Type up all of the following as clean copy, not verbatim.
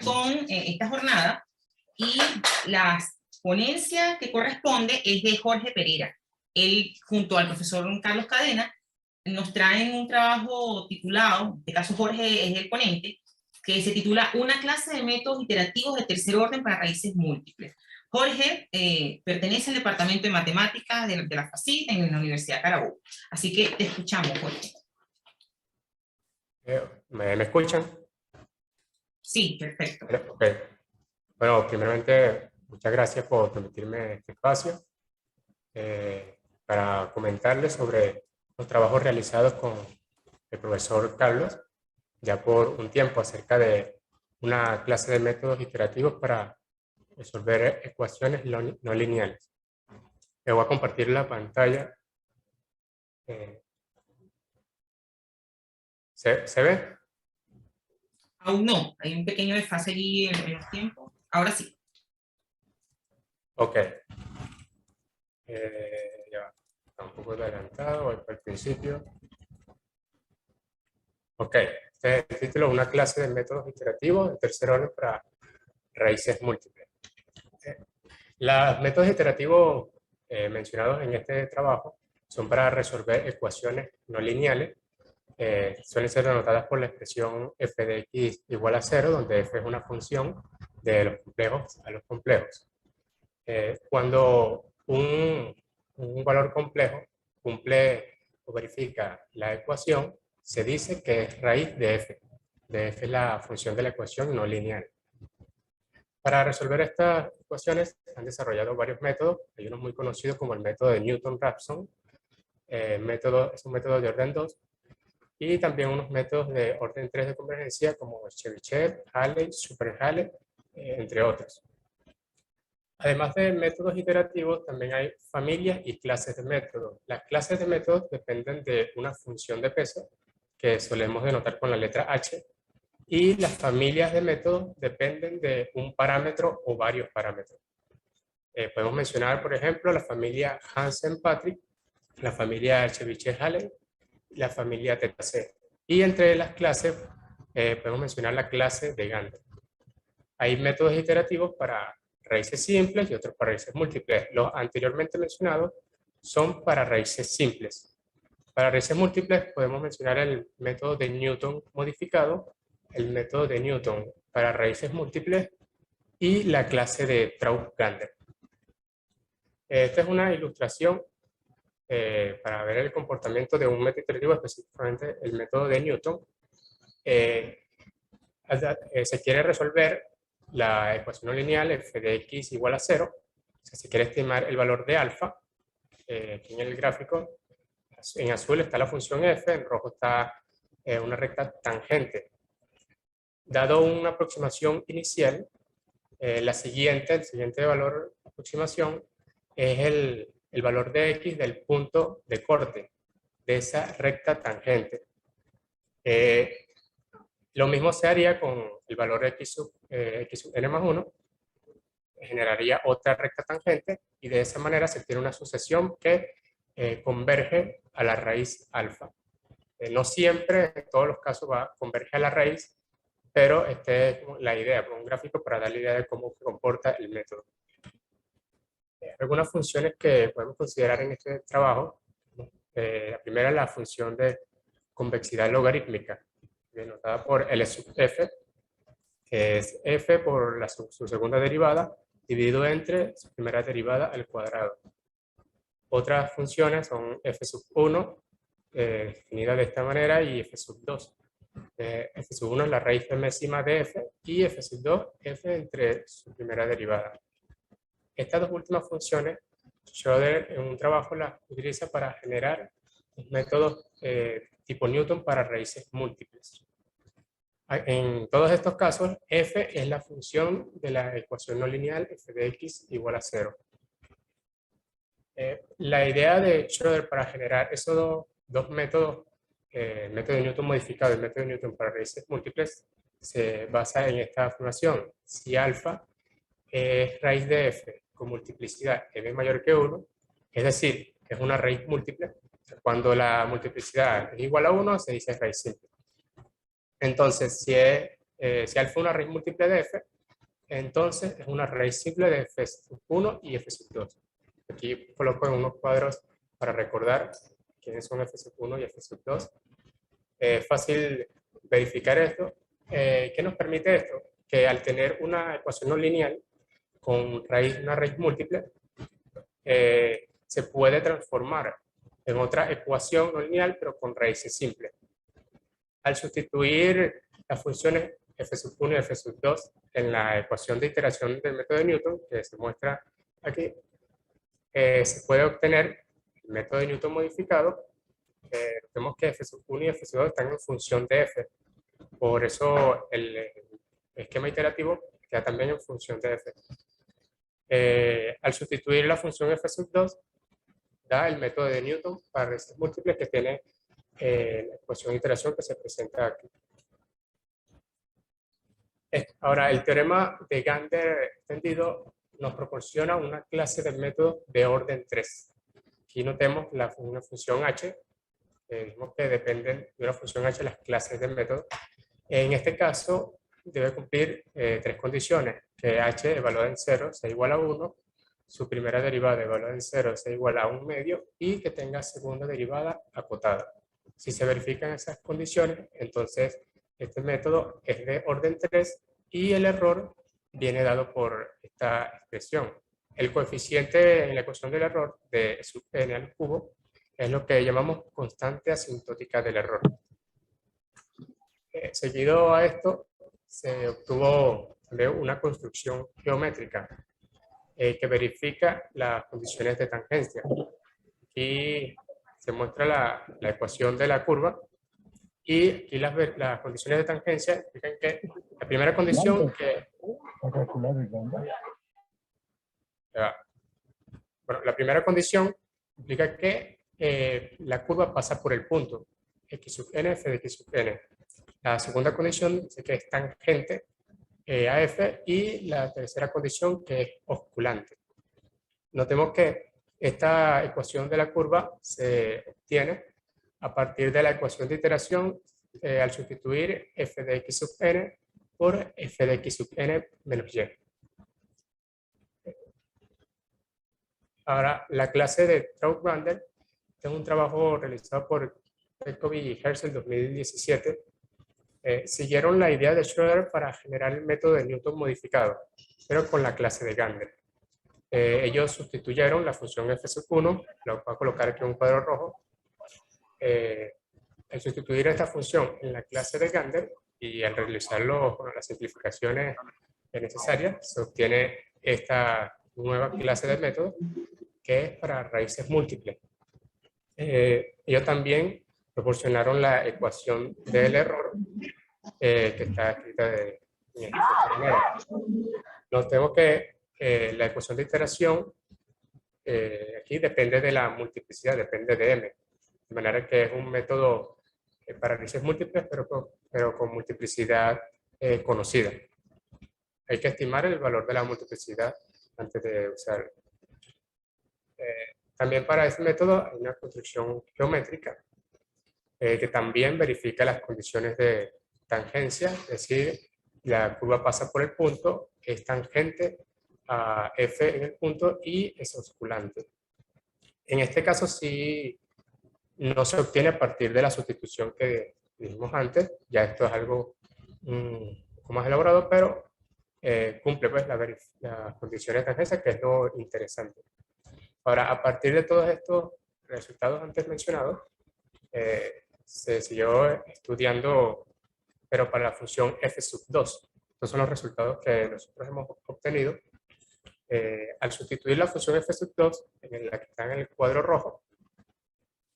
con esta jornada y la ponencia que corresponde es de Jorge Pereira. Él, junto al profesor Carlos Cadena, nos traen un trabajo titulado, en este caso Jorge es el ponente, que se titula Una clase de métodos iterativos de tercer orden para raíces múltiples. Jorge pertenece al departamento de matemáticas de la FACIT en la Universidad de Carabobo. Así que te escuchamos, Jorge. ¿Me escuchan? Sí, perfecto. Ok. Bueno, primeramente, muchas gracias por permitirme este espacio para comentarles sobre los trabajos realizados con el profesor Carlos ya por un tiempo acerca de una clase de métodos iterativos para resolver ecuaciones no lineales. Les voy a compartir la pantalla. ¿Se ve? Aún no, hay un pequeño desfase allí en los tiempos. Ahora sí. Ok. Ya está un poco adelantado, voy para el principio. Ok, este es el título, una clase de métodos iterativos de tercer orden para raíces múltiples. Los métodos iterativos mencionados en este trabajo son para resolver ecuaciones no lineales. Suelen ser denotadas por la expresión f de x igual a 0, donde f es una función de los complejos a los complejos. Cuando un valor complejo cumple o verifica la ecuación, se dice que es raíz de f. De f es la función de la ecuación no lineal. Para resolver estas ecuaciones han desarrollado varios métodos. Hay unos muy conocidos como el método de Newton-Raphson. Es un método de orden 2. Y también unos métodos de orden 3 de convergencia como Chebyshev, Halley, Super-Halley, entre otros. Además de métodos iterativos, también hay familias y clases de métodos. Las clases de métodos dependen de una función de peso, que solemos denotar con la letra H, y las familias de métodos dependen de un parámetro o varios parámetros. Podemos mencionar, por ejemplo, la familia Hansen-Patrick, la familia Chebyshev-Halley, la familia θc. Y entre las clases podemos mencionar la clase de Gander. Hay métodos iterativos para raíces simples y otros para raíces múltiples. Los anteriormente mencionados son para raíces simples. Para raíces múltiples podemos mencionar el método de Newton modificado, el método de Newton para raíces múltiples y la clase de Traut-Gander. Esta es una ilustración para ver el comportamiento de un método iterativo, específicamente el método de Newton. Se quiere resolver la ecuación no lineal f de x igual a 0. O sea, se quiere estimar el valor de alfa. Aquí en el gráfico, en azul está la función f, en rojo está una recta tangente. Dado una aproximación inicial, el siguiente valor de aproximación es el valor de x del punto de corte de esa recta tangente. Lo mismo se haría con el valor de x sub n más 1, generaría otra recta tangente y de esa manera se tiene una sucesión que converge a la raíz alfa. No siempre, en todos los casos, converge a la raíz, pero esta es la idea, un gráfico para dar la idea de cómo se comporta el método. Algunas funciones que podemos considerar en este trabajo. La primera es la función de convexidad logarítmica, denotada por L sub f, que es f por su segunda derivada, dividido entre su primera derivada al cuadrado. Otras funciones son f sub 1, definida de esta manera, y f sub 2. F sub 1 es la raíz femésima de f, y f sub 2, f entre su primera derivada. Estas dos últimas funciones, Schroeder en un trabajo las utiliza para generar métodos tipo Newton para raíces múltiples. En todos estos casos, f es la función de la ecuación no lineal f de x igual a 0. La idea de Schroeder para generar esos dos métodos, el método de Newton modificado y el método de Newton para raíces múltiples, se basa en esta afirmación. Si alfa es raíz de f con multiplicidad m mayor que 1, es decir, que es una raíz múltiple, cuando la multiplicidad es igual a 1, se dice raíz simple. Entonces, si es si alfa es una raíz múltiple de f, entonces es una raíz simple de f sub 1 y f sub 2. Aquí coloco en unos cuadros para recordar quiénes son f sub 1 y f sub 2. Es fácil verificar esto. ¿Qué nos permite esto? Que al tener una ecuación no lineal con una raíz múltiple, se puede transformar en otra ecuación no lineal, pero con raíces simples. Al sustituir las funciones f sub 1 y f sub 2 en la ecuación de iteración del método de Newton, que se muestra aquí, se puede obtener el método de Newton modificado. Vemos que f sub 1 y f sub 2 están en función de f. Por eso el esquema iterativo queda también en función de f. Al sustituir la función f sub 2, da el método de Newton para raíces múltiples que tiene la ecuación de iteración que se presenta aquí. Ahora, el teorema de Gander extendido nos proporciona una clase de métodos de orden 3. Aquí notemos una función h. Dijimos que dependen de una función h las clases del método. En este caso, debe cumplir 3 condiciones: que h evaluada en 0 sea igual a 1, su primera derivada evaluada en 0 sea igual a 1 medio y que tenga segunda derivada acotada. Si se verifican esas condiciones, entonces este método es de orden 3 y el error viene dado por esta expresión. El coeficiente en la ecuación del error de sub n al cubo es lo que llamamos constante asintótica del error. Seguido a esto, se obtuvo una construcción geométrica que verifica las condiciones de tangencia. Aquí se muestra la ecuación de la curva y aquí las condiciones de tangencia explican que la primera condición la primera condición implica que la curva pasa por el punto x sub n, f de x sub n. La segunda condición dice que es tangente a f y la tercera condición que es osculante. Notemos que esta ecuación de la curva se obtiene a partir de la ecuación de iteración al sustituir f de x sub n por f de x sub n menos y. Ahora, la clase de Traut-Gander es un trabajo realizado por Petkov y Hertz en 2017. Siguieron la idea de Schrödinger para generar el método de Newton modificado, pero con la clase de Gander. Ellos sustituyeron la función f sub 1, lo voy a colocar aquí en un cuadro rojo. Al sustituir esta función en la clase de Gander y al realizar las simplificaciones necesarias, se obtiene esta nueva clase de método que es para raíces múltiples. Ellos también proporcionaron la ecuación del error que está escrita de esta manera. Notemos que la ecuación de iteración aquí depende de la multiplicidad, depende de m. De manera que es un método para raíces múltiples, pero con multiplicidad conocida. Hay que estimar el valor de la multiplicidad antes de usarlo. También para este método hay una construcción geométrica que también verifica las condiciones de tangencia, es decir, la curva pasa por el punto, es tangente a f en el punto y es osculante. En este caso sí no se obtiene a partir de la sustitución que dijimos antes, ya esto es algo un poco más elaborado, pero cumple pues las condiciones de tangencia, que es lo interesante. Ahora, a partir de todos estos resultados antes mencionados, se siguió estudiando, pero para la función f sub 2. Estos son los resultados que nosotros hemos obtenido. Al sustituir la función f sub 2, en la que está en el cuadro rojo,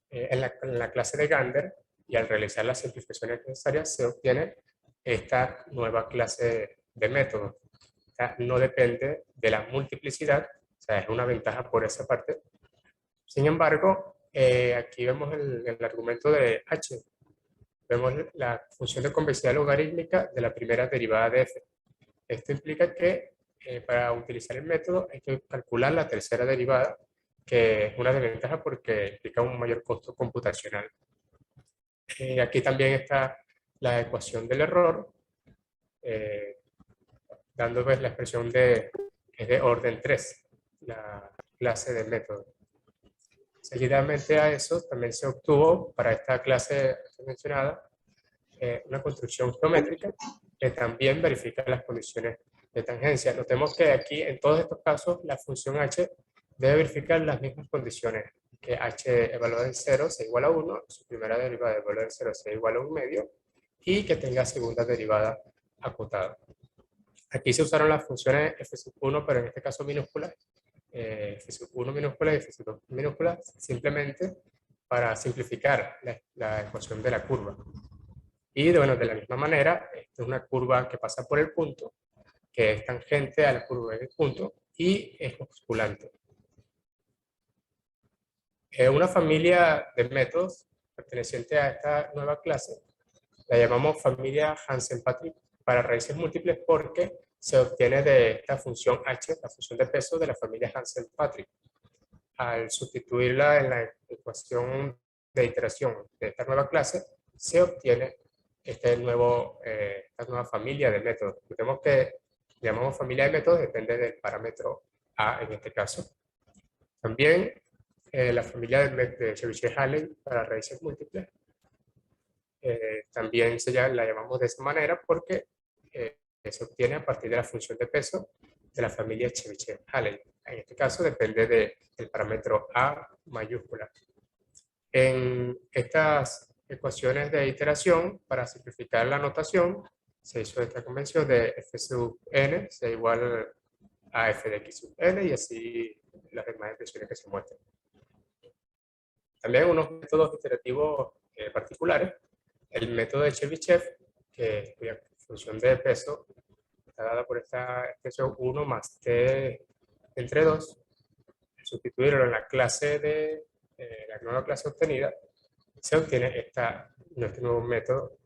en la clase de Gander, y al realizar las simplificaciones necesarias, se obtiene esta nueva clase de método. O sea, no depende de la multiplicidad, o sea, es una ventaja por esa parte. Sin embargo, aquí vemos el argumento de h. Vemos la función de convexidad logarítmica de la primera derivada de f. Esto implica que para utilizar el método hay que calcular la tercera derivada, que es una desventaja porque implica un mayor costo computacional. Aquí también está la ecuación del error, dando pues la expresión de, es de orden 3, la clase de método. Seguidamente a eso también se obtuvo para esta clase mencionada una construcción geométrica que también verifica las condiciones de tangencia. Notemos que aquí en todos estos casos la función h debe verificar las mismas condiciones, que h evaluado en 0 sea igual a 1, su primera derivada evaluada en 0 sea igual a 1 medio, y que tenga segunda derivada acotada. Aquí se usaron las funciones f1, pero en este caso minúsculas, f1 minúscula y f2 minúscula, simplemente para simplificar la ecuación de la curva. Y bueno, de la misma manera, esta es una curva que pasa por el punto, que es tangente a la curva del punto y es osculante. Una familia de métodos perteneciente a esta nueva clase la llamamos familia Hansen-Patrick para raíces múltiples porque se obtiene de esta función h, la función de peso de la familia Hansen-Patrick. Al sustituirla en la ecuación de iteración de esta nueva clase, se obtiene esta nueva familia de métodos. Vemos que llamamos familia de métodos, depende del parámetro A en este caso. También la familia de Chebyshev-Halley para raíces múltiples. También la llamamos de esa manera porque se obtiene a partir de la función de peso de la familia Chebyshev-Halley. En este caso depende del parámetro A mayúscula. En estas ecuaciones de iteración, para simplificar la notación, se hizo esta convención de f sub n sea igual a f de x sub n y así las demás expresiones que se muestran. También unos métodos iterativos particulares. El método de Chebyshev, cuya función de peso está dada por esta expresión 1 más t entre 2. Sustituirlo en la clase de la nueva clase obtenida, se obtiene este nuevo método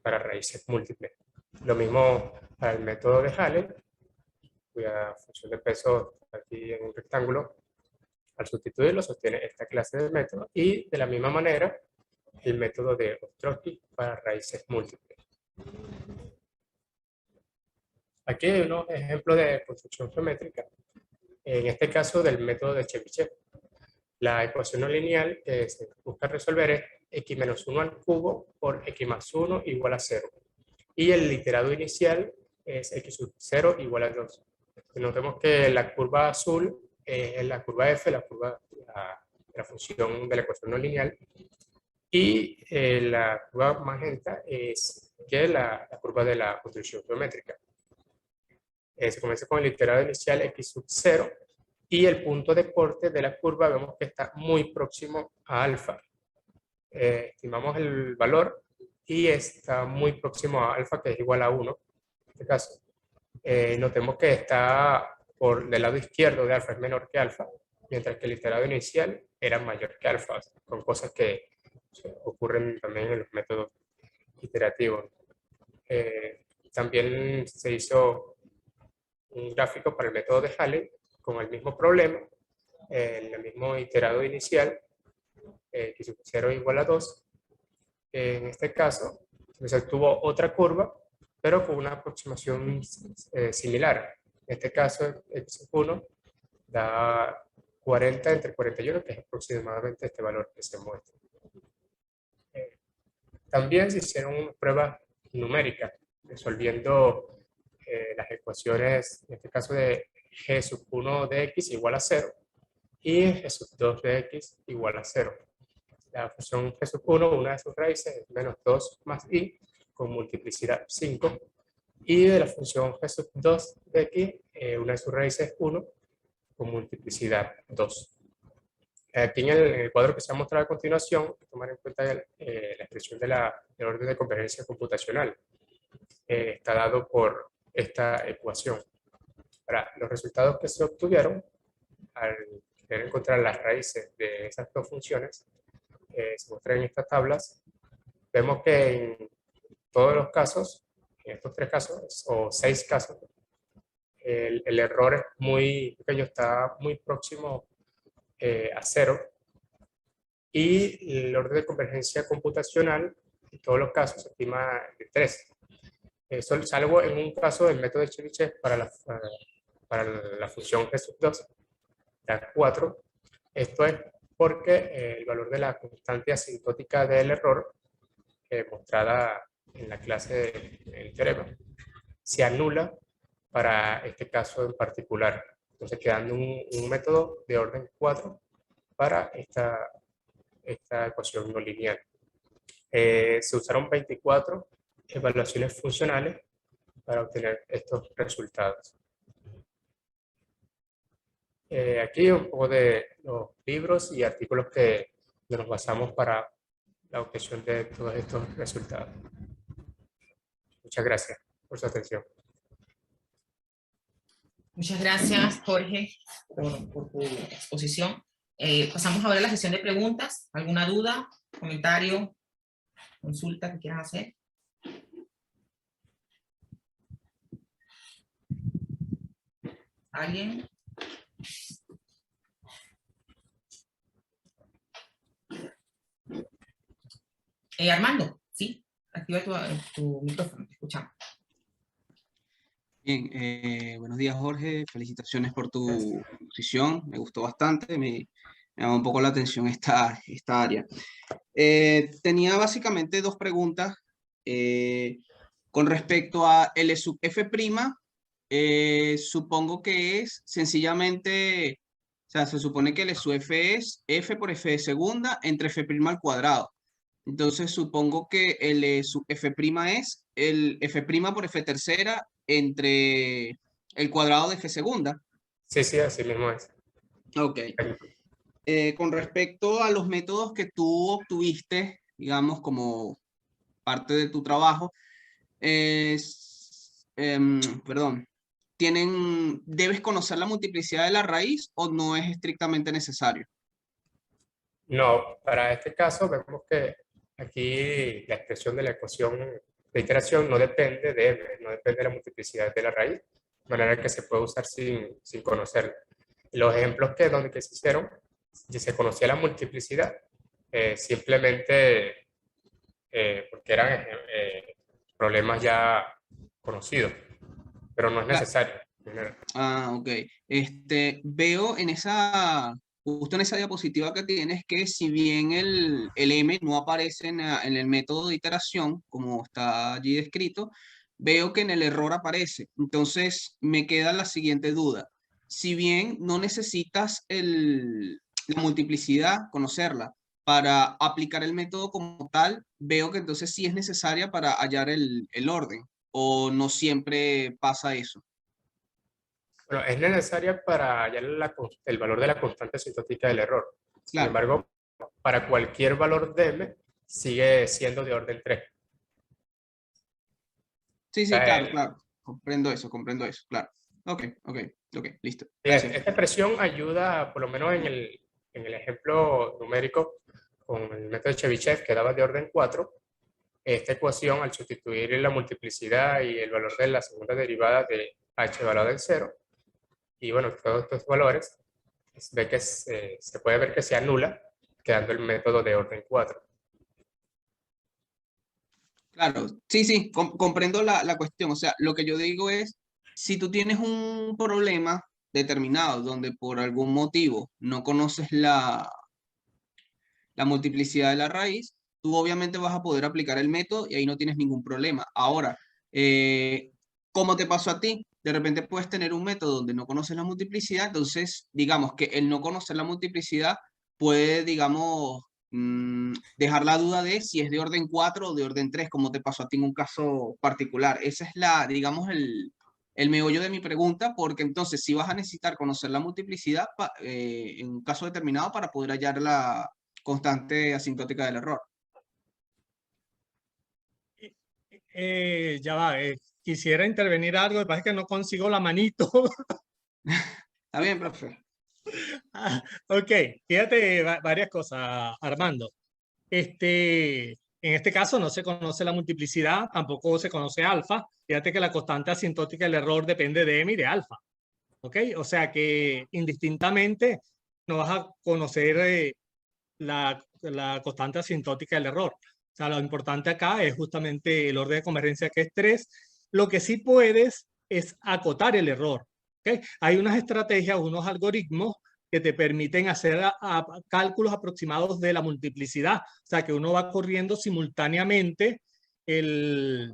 para raíces múltiples. Lo mismo para el método de Halley, cuya función de peso está aquí en un rectángulo. Al sustituirlo, se obtiene esta clase de método. Y de la misma manera, el método de Ostrowski para raíces múltiples. Aquí hay unos ejemplos de construcción geométrica. En este caso, del método de Chebyshev. La ecuación no lineal que se busca resolver es x menos 1 al cubo por x más 1 igual a 0. Y el iterado inicial es x sub 0 igual a 2. Notemos que la curva azul es la curva f, la función de la ecuación no lineal. Y la curva magenta es la curva de la construcción geométrica. Se comienza con el iterado inicial x sub 0. Y el punto de corte de la curva vemos que está muy próximo a alfa. Estimamos el valor y está muy próximo a alfa, que es igual a 1. En este caso, notemos que está del lado izquierdo de alfa, es menor que alfa, mientras que el iterado inicial era mayor que alfa, con cosas que ocurren también en los métodos iterativos. También se hizo un gráfico para el método de Halley, con el mismo problema, en el mismo iterado inicial, x sub 0 igual a 2. En este caso, se obtuvo otra curva, pero con una aproximación similar. En este caso, x sub 1 da 40 entre 41, que es aproximadamente este valor que se muestra. También se hicieron pruebas numéricas, resolviendo las ecuaciones, en este caso de g sub 1 de x igual a 0 y g sub 2 de x igual a 0. La función g sub 1, una de sus raíces es menos 2 más i con multiplicidad 5, y de la función g sub 2 de x, una de sus raíces es 1 con multiplicidad 2. Aquí en el cuadro que se ha mostrado a continuación, hay que tomar en cuenta la expresión del orden de convergencia computacional. Está dado por esta ecuación. Ahora, los resultados que se obtuvieron al querer encontrar las raíces de esas dos funciones se muestran en estas tablas. Vemos que en todos los casos, en estos 3 casos o 6 casos, el error es muy pequeño, está muy próximo a 0, y el orden de convergencia computacional en todos los casos se estima de 3. salvo en un caso del método de Chebyshev para la función G sub 2, la 4. Esto es porque el valor de la constante asintótica del error, mostrada en la clase del teorema, se anula para este caso en particular. Entonces, quedando un método de orden 4 para esta ecuación no lineal. Se usaron 24 evaluaciones funcionales para obtener estos resultados. Aquí un poco de los libros y artículos que nos basamos para la obtención de todos estos resultados. Muchas gracias por su atención. Muchas gracias, Jorge, por tu exposición. Pasamos ahora a la sesión de preguntas. ¿Alguna duda, comentario, consulta que quieran hacer? ¿Alguien? Armando, sí, activa tu micrófono, te escuchamos. Bien, buenos días, Jorge. Felicitaciones por tu exposición. Me gustó bastante, me llamó un poco la atención esta área. Tenía básicamente dos preguntas con respecto a L sub f'. Supongo que es sencillamente, o sea, se supone que L sub f es f por f de segunda entre f' al cuadrado. Entonces supongo que L sub f' es el f' por f tercera entre el cuadrado de f segunda. Sí, sí, así mismo es. Ok. Con respecto a los métodos que tú obtuviste, digamos, como parte de tu trabajo, perdón, ¿debes conocer la multiplicidad de la raíz o no es estrictamente necesario? No, para este caso vemos que aquí la expresión de la ecuación de iteración no depende de m, no depende de la multiplicidad de la raíz, de manera que se puede usar sin conocerla. Los ejemplos donde se hicieron, si se conocía la multiplicidad, simplemente porque eran problemas ya conocidos, pero no es necesario. Ah, ok. Veo justo en esa diapositiva que tienes, que si bien el m no aparece en el método de iteración, como está allí descrito, veo que en el error aparece. Entonces, me queda la siguiente duda. Si bien no necesitas la multiplicidad, conocerla, para aplicar el método como tal, veo que entonces sí es necesaria para hallar el orden, o no siempre pasa eso. Bueno, es necesaria para hallar el valor de la constante asintótica del error. Sin Claro. embargo, para cualquier valor de m, sigue siendo de orden 3. Sí, claro. Comprendo eso, claro. Ok, listo. Gracias. Esta expresión ayuda, por lo menos en el ejemplo numérico, con el método de Chebyshev, que daba de orden 4. Esta ecuación, al sustituir la multiplicidad y el valor de la segunda derivada de h evaluado en 0, y bueno, todos estos valores, se puede ver que se anula, quedando el método de orden 4. Claro, sí, comprendo la cuestión. O sea, lo que yo digo es, si tú tienes un problema determinado donde por algún motivo no conoces la multiplicidad de la raíz, tú obviamente vas a poder aplicar el método y ahí no tienes ningún problema. Ahora, ¿cómo te pasó a ti? De repente puedes tener un método donde no conoces la multiplicidad, entonces digamos que el no conocer la multiplicidad puede, digamos, dejar la duda de si es de orden 4 o de orden 3, como te pasó a ti en un caso particular. Ese es digamos, el meollo de mi pregunta, porque entonces sí vas a necesitar conocer la multiplicidad en un caso determinado para poder hallar la constante asintótica del error. Ya va, quisiera intervenir algo, lo que pasa es que no consigo la manito. Está bien, profe. Ok, fíjate varias cosas, Armando. En este caso no se conoce la multiplicidad, tampoco se conoce alfa. Fíjate que la constante asintótica del error depende de m y de alfa. ¿Ok? O sea que indistintamente no vas a conocer la constante asintótica del error. O sea, lo importante acá es justamente el orden de convergencia, que es 3, Lo que sí puedes es acotar el error. ¿Okay? Hay unas estrategias, unos algoritmos que te permiten hacer cálculos aproximados de la multiplicidad. O sea, que uno va corriendo simultáneamente el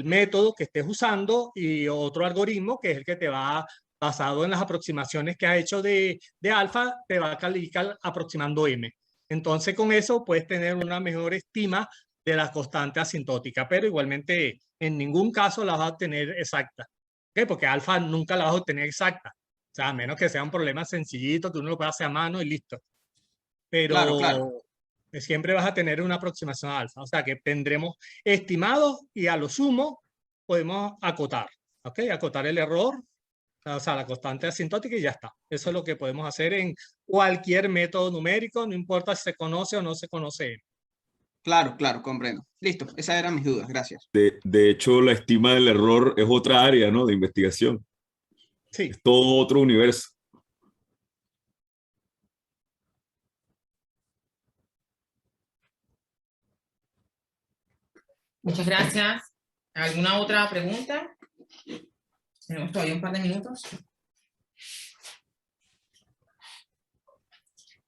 método que estés usando y otro algoritmo que es el que te va, basado en las aproximaciones que ha hecho de alfa, te va a calificar aproximando m. Entonces con eso puedes tener una mejor estima de la constante asintótica, pero igualmente en ningún caso la vas a tener exacta. ¿Okay? Porque alfa nunca la vas a obtener exacta. O sea, a menos que sea un problema sencillito, que uno lo pueda hacer a mano y listo. Pero Claro, claro. siempre vas a tener una aproximación alfa. O sea, que tendremos estimados y a lo sumo podemos acotar. ¿Ok? Acotar el error, o sea, la constante asintótica y ya está. Eso es lo que podemos hacer en cualquier método numérico, no importa si se conoce o no se conoce. Claro, claro, comprendo. Listo, esas eran mis dudas, gracias. De hecho, la estima del error es otra área, ¿no?, de investigación. Sí. Es todo otro universo. Muchas gracias. ¿Alguna otra pregunta? Tenemos todavía un par de minutos.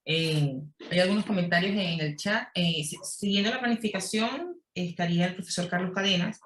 Hay algunos comentarios en el chat. Siguiendo la planificación, estaría el profesor Carlos Cadenas,